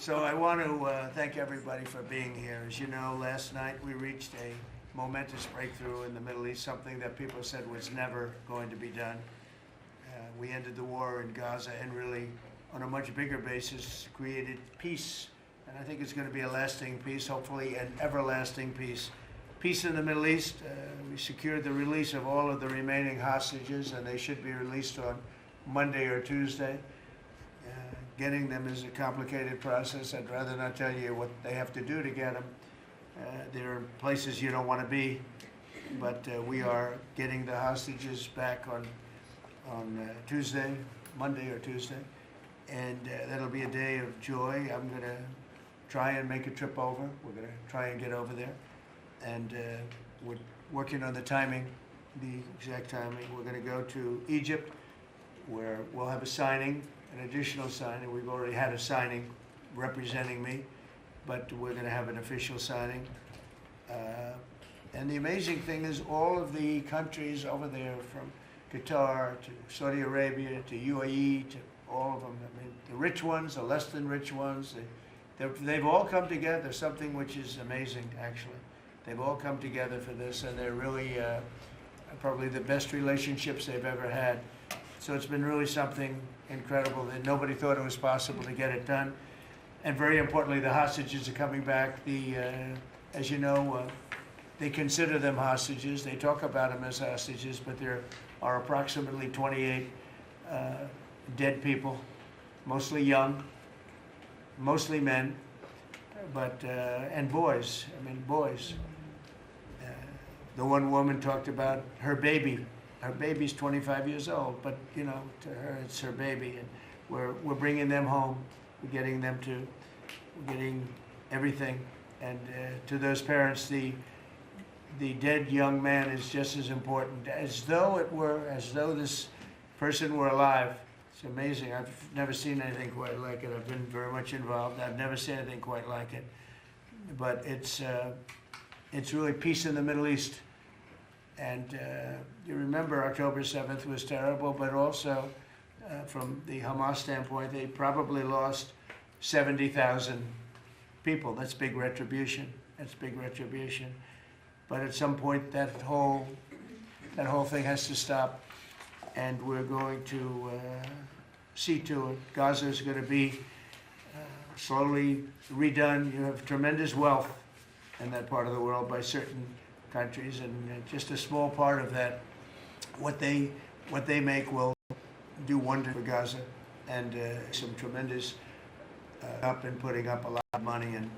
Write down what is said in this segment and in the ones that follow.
So I want to thank everybody for being here. As you know, last night we reached a momentous breakthrough in the Middle East, something that people said was never going to be done. We ended the war in Gaza and really, on a much bigger basis, created peace. And I think it's going to be a lasting peace, hopefully an everlasting peace. Peace in the Middle East. We secured the release of all of the remaining hostages, and they should be released on Monday or Tuesday. Getting them is a complicated process. I'd rather not tell you what they have to do to get them. There are places you don't want to be, but we are getting the hostages back on Tuesday, Monday or Tuesday, and that'll be a day of joy. I'm going to try and make a trip over. We're going to try and get over there, and we're working on the timing, the exact timing. We're going to go to Egypt, where we'll have a signing, an additional signing. We've already had a signing representing me, but we're going to have an official signing. And the amazing thing is all of the countries over there, from Qatar to Saudi Arabia to UAE to all of them, I mean, the rich ones, the less than rich ones, they've all come together, something which is amazing, actually. They've all come together for this, and they're really probably the best relationships they've ever had. So it's been really something incredible that nobody thought it was possible to get it done. And very importantly, the hostages are coming back. As you know, they consider them hostages. They talk about them as hostages, but there are approximately 28 dead people, mostly young, mostly men, but and boys. I mean, boys. The one woman talked about her baby. Her baby's 25 years old, but you know, to her it's her baby, and we're bringing them home. We're getting them to, we're getting everything, and to those parents, the dead young man is just as important, as though this person were alive. It's amazing. I've never seen anything quite like it. I've been very much involved. I've never seen anything quite like it. But it's really peace in the Middle East. And you remember October 7th was terrible, but also from the Hamas standpoint, they probably lost 70,000 people. That's big retribution. That's big retribution. But at some point, that whole thing has to stop, and we're going to see to it. Gaza is going to be slowly redone. You have tremendous wealth in that part of the world by certain countries, and just a small part of that, what they make will do wonders for Gaza, and some tremendous up and putting up a lot of money and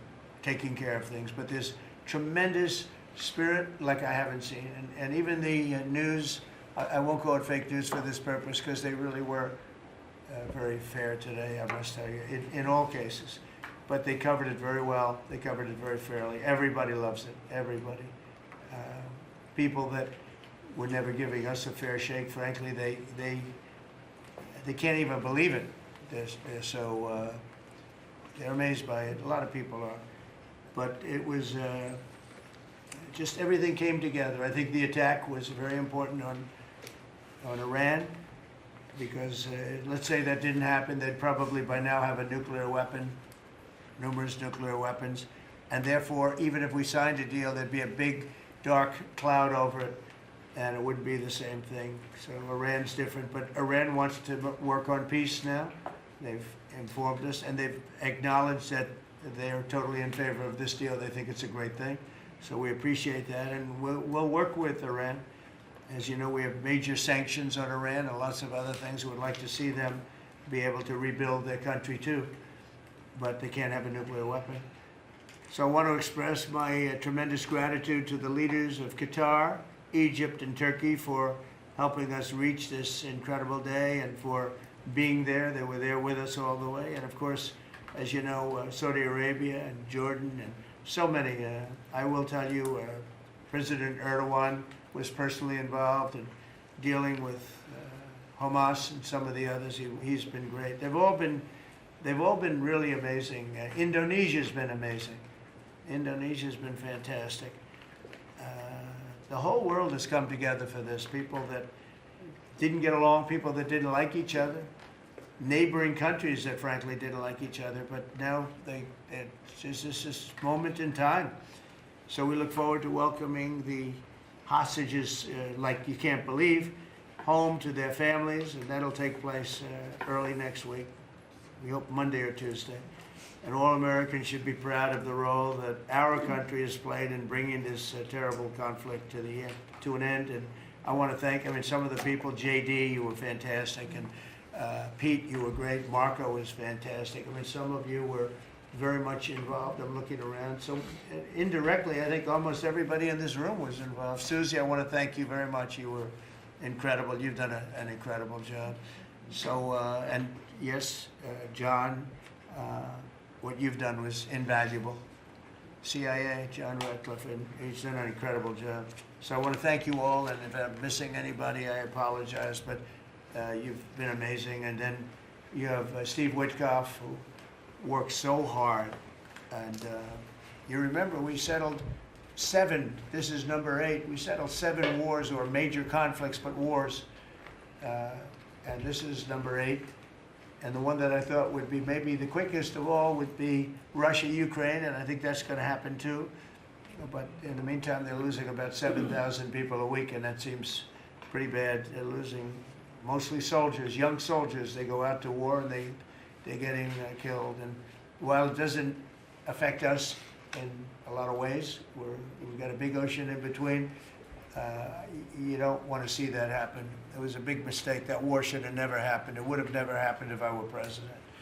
taking care of things. But there's tremendous spirit like I haven't seen, and even the news, I won't call it fake news for this purpose, because they really were very fair today, I must tell you, in all cases. But they covered it very well. They covered it very fairly. Everybody loves it. Everybody. People that were never giving us a fair shake, frankly, they can't even believe it. They're so they're amazed by it. A lot of people are, but it was just everything came together. I think the attack was very important on Iran, because let's say that didn't happen, they'd probably by now have a nuclear weapon, numerous nuclear weapons, and therefore, even if we signed a deal, there'd be a big dark cloud over it, and it wouldn't be the same thing. So Iran's different, but Iran wants to work on peace now. They've informed us, and they've acknowledged that they are totally in favor of this deal. They think it's a great thing. So we appreciate that, and we'll work with Iran. As you know, we have major sanctions on Iran and lots of other things. We would like to see them be able to rebuild their country too, but they can't have a nuclear weapon. So I want to express my tremendous gratitude to the leaders of Qatar, Egypt, and Turkey for helping us reach this incredible day and for being there. They were there with us all the way. And of course, as you know, Saudi Arabia and Jordan and so many. I will tell you, President Erdogan was personally involved in dealing with Hamas and some of the others. He's been great. They've all been really amazing. Indonesia's been amazing. Indonesia's been fantastic. The whole world has come together for this. People that didn't get along, people that didn't like each other, neighboring countries that frankly didn't like each other, but now it's just this moment in time. So we look forward to welcoming the hostages, like you can't believe, home to their families, and that'll take place early next week. We hope Monday or Tuesday. And all Americans should be proud of the role that our country has played in bringing this terrible conflict to an end. And I want to thank, some of the people. JD, you were fantastic, and Pete, you were great. Marco was fantastic. Some of you were very much involved. I'm looking around. So indirectly, I think almost everybody in this room was involved. Susie, I want to thank you very much. You were incredible. You've done an incredible job. So, and yes, John, what you've done was invaluable. CIA, John Ratcliffe, and he's done an incredible job. So I want to thank you all, and if I'm missing anybody, I apologize, but you've been amazing. And then you have Steve Witkoff, who worked so hard. And you remember we settled 7, this is number 8, we settled 7 wars, or major conflicts, but wars. And this is number 8. And the one that I thought would be maybe the quickest of all would be Russia-Ukraine, and I think that's going to happen too. But in the meantime, they're losing about 7,000 people a week, and that seems pretty bad. They're losing mostly soldiers, young soldiers. They go out to war, and they're getting killed. And while it doesn't affect us in a lot of ways, we've got a big ocean in between, you don't want to see that happen. It was a big mistake. That war should have never happened. It would have never happened if I were president.